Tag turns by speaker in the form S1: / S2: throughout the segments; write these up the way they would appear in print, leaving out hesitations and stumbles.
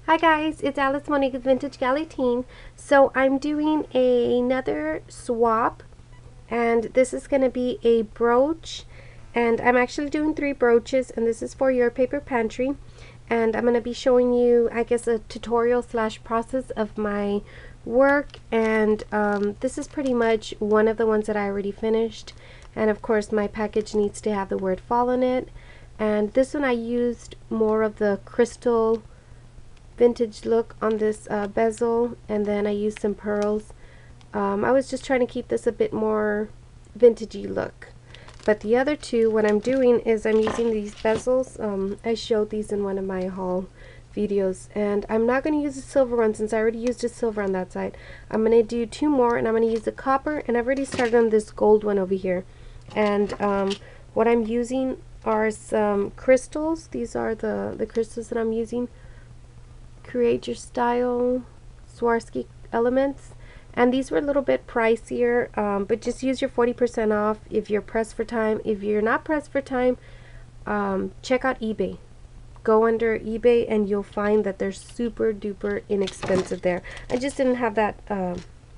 S1: Hi guys, it's Alice Monique with Vintage Galley Teen. So I'm doing another swap, and this is going to be a brooch, and I'm actually doing 3 brooches, and this is for your paper pantry. And I'm going to be showing you, I guess, a tutorial slash process of my work, and this is pretty much one of the ones that I already finished. And of course my package needs to have the word fall on it, and this one I used more of the crystal vintage look on this bezel, and then I used some pearls. I was just trying to keep this a bit more vintagey look. But the other two, what I'm doing is I'm using these bezels. I showed these in one of my haul videos, and I'm not going to use a silver one since I already used a silver on that side. I'm going to do 2 more, and I'm going to use a copper, and I've already started on this gold one over here. And what I'm using are some crystals. These are the crystals that I'm using. Create Your Style Swarovski elements, and these were a little bit pricier, but just use your 40% off if you're pressed for time. If you're not pressed for time, check out eBay. Go under eBay and you'll find that they're super duper inexpensive there. I just didn't have that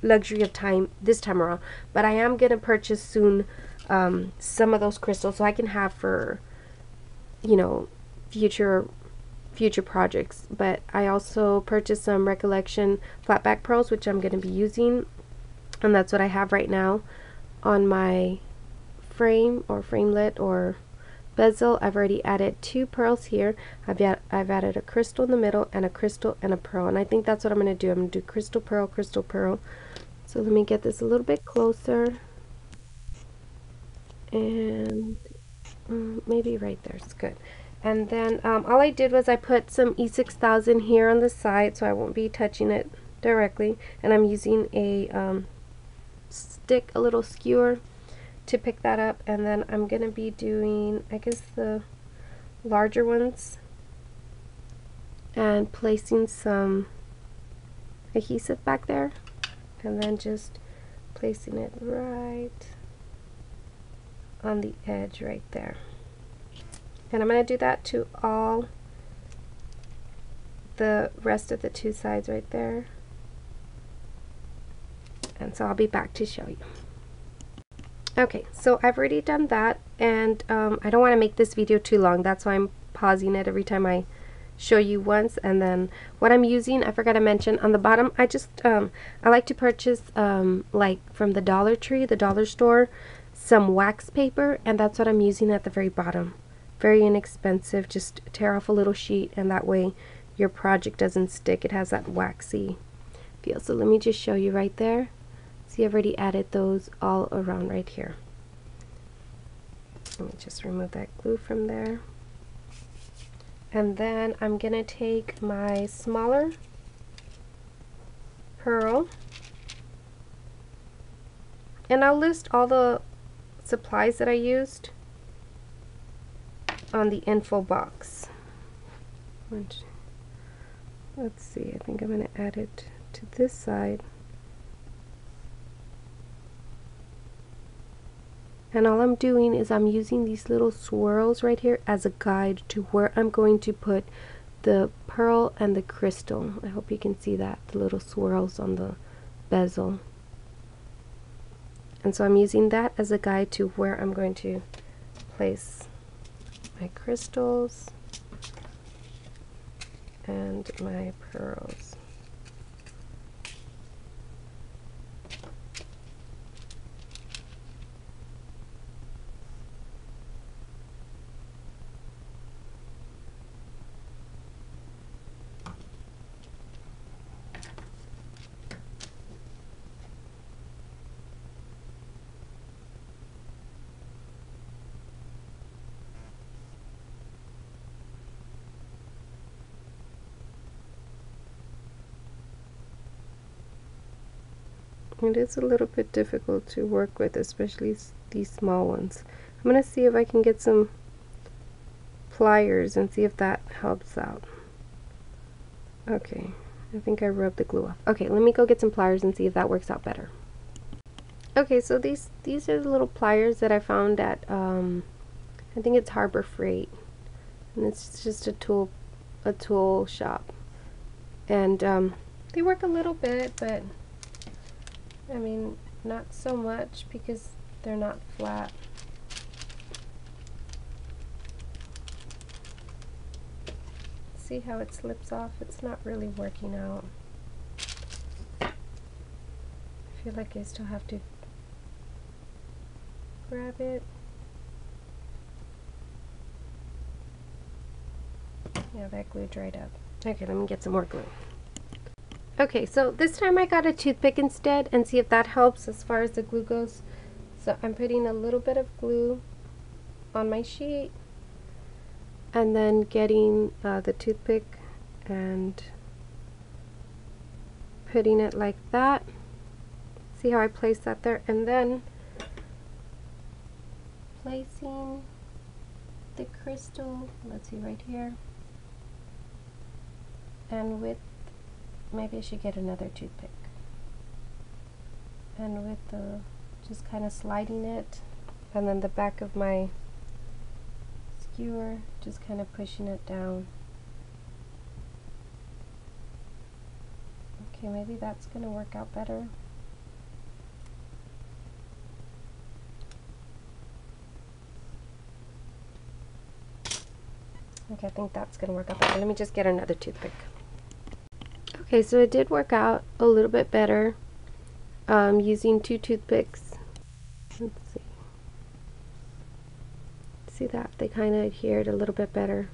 S1: luxury of time this time around, but I am gonna purchase soon some of those crystals so I can have for, you know, future projects. But I also purchased some Recollection Flat back pearls, which I'm going to be using, and that's what I have right now on my frame or framelit or bezel. I've already added 2 pearls here. I've added a crystal in the middle and a crystal and a pearl, and I think that's what I'm going to do. I'm going to do crystal pearl, crystal pearl. So let me get this a little bit closer, and maybe right there is good. And then all I did was I put some E6000 here on the side, so I won't be touching it directly. And I'm using a stick, a little skewer, to pick that up. And then I'm going to be doing, I guess, the larger ones and placing some adhesive back there. And then just placing it right on the edge right there. And I'm going to do that to all the rest of the 2 sides right there. And so I'll be back to show you. Okay, so I've already done that, and I don't want to make this video too long. That's why I'm pausing it every time I show you once. And then what I'm using, I forgot to mention, on the bottom, I like to purchase, like from the Dollar Tree, the dollar store, some wax paper, and that's what I'm using at the very bottom. Very inexpensive. Just tear off a little sheet, and that way your project doesn't stick. It has that waxy feel. So let me just show you right there. See, I've already added those all around right here. Let me just remove that glue from there. And then I'm gonna take my smaller pearl, and I'll list all the supplies that I used on the info box. Let's see, I think I'm going to add it to this side. And all I'm doing is I'm using these little swirls right here as a guide to where I'm going to put the pearl and the crystal. I hope you can see that, the little swirls on the bezel. And so I'm using that as a guide to where I'm going to place my crystals and my pearls. It is a little bit difficult to work with, especially these small ones. I'm going to see if I can get some pliers and see if that helps out. Okay, I think I rubbed the glue off. Okay, let me go get some pliers and see if that works out better. Okay, so these are the little pliers that I found at, I think it's Harbor Freight. And it's just a tool shop. and they work a little bit, but I mean not so much because they're not flat. See how it slips off? It's not really working out. I feel like I still have to grab it. Yeah, that glue dried up. Okay, let me get some more glue. Okay, so this time I got a toothpick instead, and see if that helps as far as the glue goes. So I'm putting a little bit of glue on my sheet, and then getting the toothpick and putting it like that. See how I place that there? And then placing the crystal, let's see, right here. And with, maybe I should get another toothpick. And with the, just kind of sliding it, and then the back of my skewer, just kind of pushing it down. Okay, maybe that's going to work out better. Okay, I think that's going to work out better. Let me just get another toothpick. Okay, so it did work out a little bit better using two toothpicks. Let's see. See that? They kind of adhered a little bit better.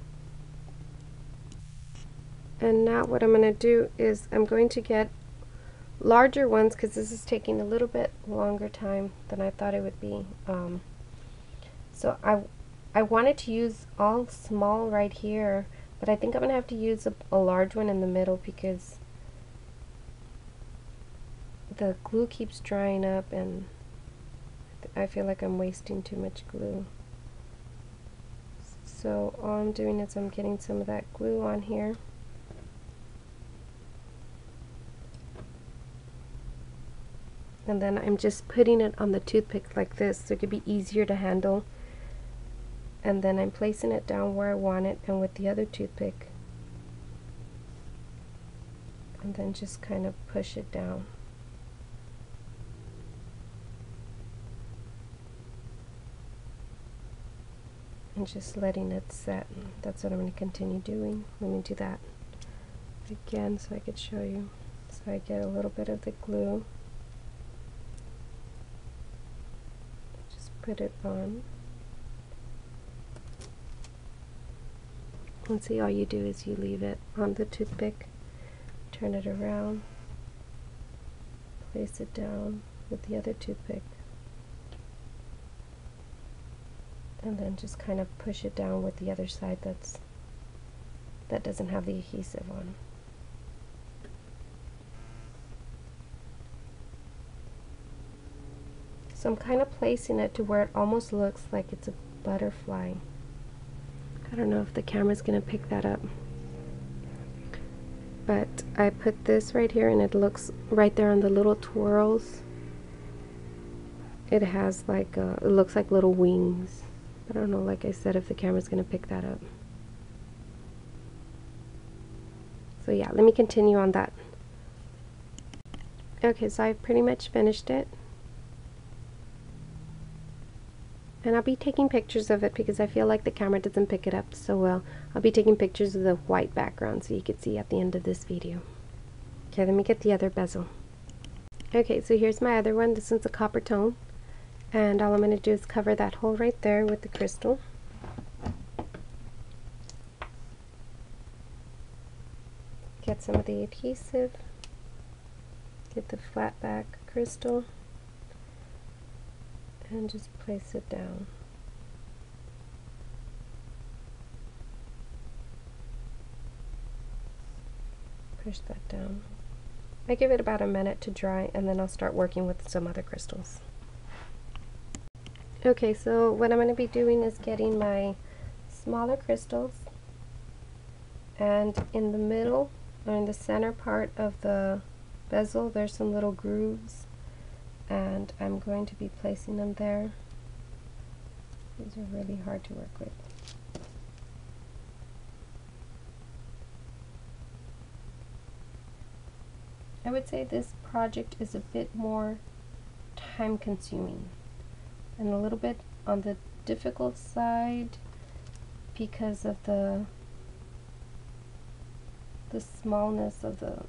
S1: And now what I'm going to do is I'm going to get larger ones because this is taking a little bit longer time than I thought it would be. So I wanted to use all small right here, but I think I'm going to have to use a large one in the middle because the glue keeps drying up and I feel like I'm wasting too much glue. So all I'm doing is I'm getting some of that glue on here. And then I'm just putting it on the toothpick like this so it could be easier to handle. And then I'm placing it down where I want it, and with the other toothpick, and then just kind of push it down. And just letting it set. That's what I'm going to continue doing. Let me do that again so I could show you. So I get a little bit of the glue. Just put it on. And see, all you do is you leave it on the toothpick, turn it around, place it down with the other toothpick, and then just kind of push it down with the other side that doesn't have the adhesive on. So I'm kind of placing it to where it almost looks like it's a butterfly. I don't know if the camera's going to pick that up. But I put this right here and it looks right there on the little twirls. It has like, it looks like little wings. I don't know, like I said, if the camera's going to pick that up. So yeah, let me continue on that. Okay, so I've pretty much finished it. And I'll be taking pictures of it because I feel like the camera doesn't pick it up so well. I'll be taking pictures of the white background so you can see at the end of this video. Okay, let me get the other bezel. Okay, so here's my other one. This one's a copper tone. And all I'm going to do is cover that hole right there with the crystal. Get some of the adhesive. Get the flat back crystal. And just place it down. Push that down. I give it about a minute to dry and then I'll start working with some other crystals. Okay, so what I'm going to be doing is getting my smaller crystals, and in the middle or in the center part of the bezel there's some little grooves, and I'm going to be placing them there. These are really hard to work with. I would say this project is a bit more time consuming and a little bit on the difficult side because of the smallness of the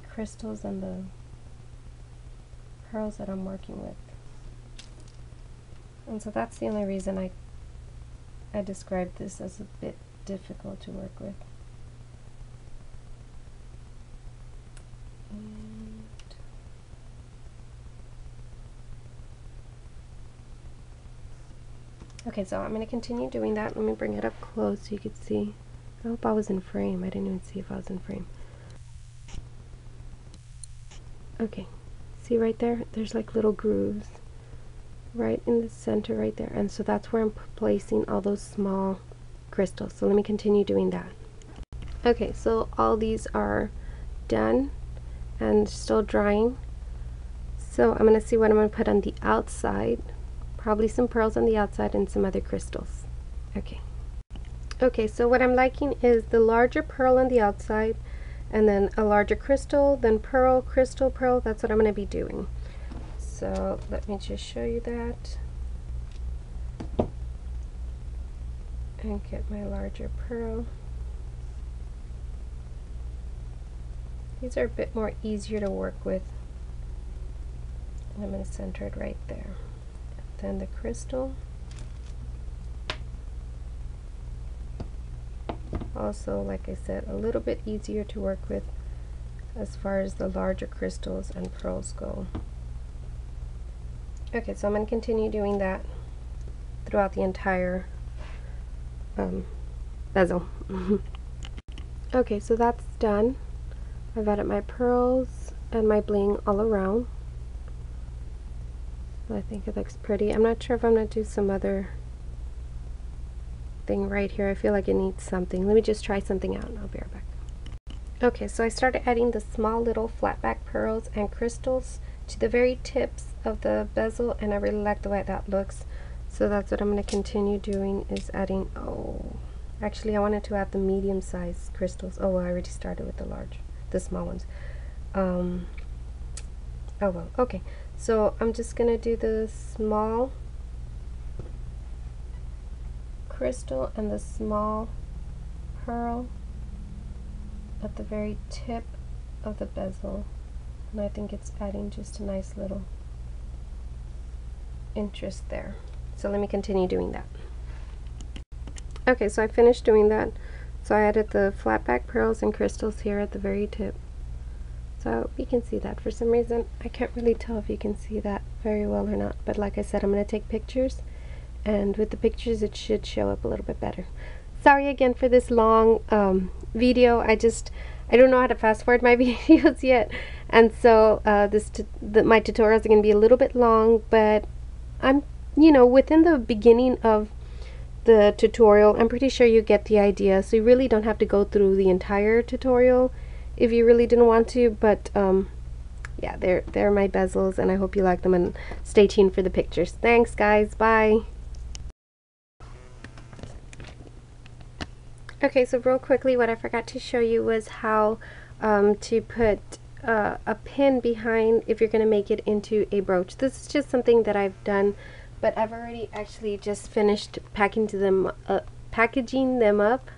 S1: crystals and the pearls that I'm working with. And so that's the only reason I described this as a bit difficult to work with. Okay, so I'm going to continue doing that. Let me bring it up close so you could see. I hope I was in frame. I didn't even see if I was in frame. Okay, see right there? There's like little grooves right in the center right there. And so that's where I'm placing all those small crystals. So let me continue doing that. Okay, so all these are done and still drying. So I'm going to see what I'm going to put on the outside. Probably some pearls on the outside and some other crystals. Okay. Okay, so what I'm liking is the larger pearl on the outside and then a larger crystal, then pearl, crystal, pearl. That's what I'm going to be doing. So let me just show you that. And get my larger pearl. These are a bit more easier to work with. And I'm going to center it right there. Then the crystal. Also, like I said, a little bit easier to work with as far as the larger crystals and pearls go. Okay, so I'm going to continue doing that throughout the entire bezel. Okay, so that's done. I've added my pearls and my bling all around. I think it looks pretty. I'm not sure if I'm going to do some other thing right here. I feel like it needs something. Let me just try something out and I'll be right back. Okay, so I started adding the small little flat back pearls and crystals to the very tips of the bezel, and I really like the way that looks. So that's what I'm going to continue doing, is adding, actually I wanted to add the medium size crystals. Oh, I already started with the small ones. Oh well, okay. So I'm just going to do the small crystal and the small pearl at the very tip of the bezel, and I think it's adding just a nice little interest there. So let me continue doing that. Okay, so I finished doing that. So I added the flat back pearls and crystals here at the very tip. So you can see that. For some reason I can't really tell if you can see that very well or not, but like I said, I'm going to take pictures, and with the pictures it should show up a little bit better. Sorry again for this long video. I don't know how to fast forward my videos yet, and so my tutorials are going to be a little bit long, but I'm within the beginning of the tutorial, I'm pretty sure you get the idea, so you really don't have to go through the entire tutorial if you really didn't want to, but yeah, they're my bezels, and I hope you like them, and stay tuned for the pictures. Thanks guys, bye. Okay, so real quickly, what I forgot to show you was how to put a pin behind if you're going to make it into a brooch. This is just something that I've done, but I've already actually just finished packaging them up,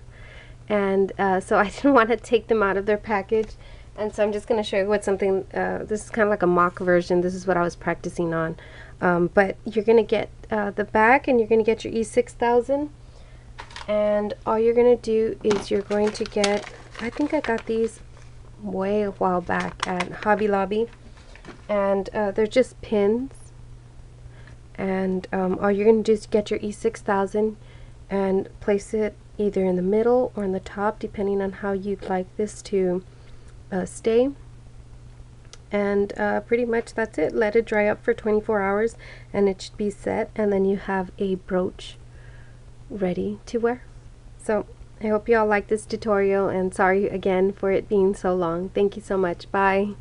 S1: and so I didn't want to take them out of their package, and so I'm just going to show you what something, this is kind of like a mock version. This is what I was practicing on, but you're going to get the back, and you're going to get your E6000, and all you're going to do is you're going to get, I think I got these way a while back at Hobby Lobby, and they're just pins, and all you're going to do is get your E6000 and place it either in the middle or in the top, depending on how you'd like this to stay, and pretty much that's it. Let it dry up for 24 hours and it should be set, and then you have a brooch ready to wear. So I hope you all like this tutorial, and sorry again for it being so long. Thank you so much. Bye.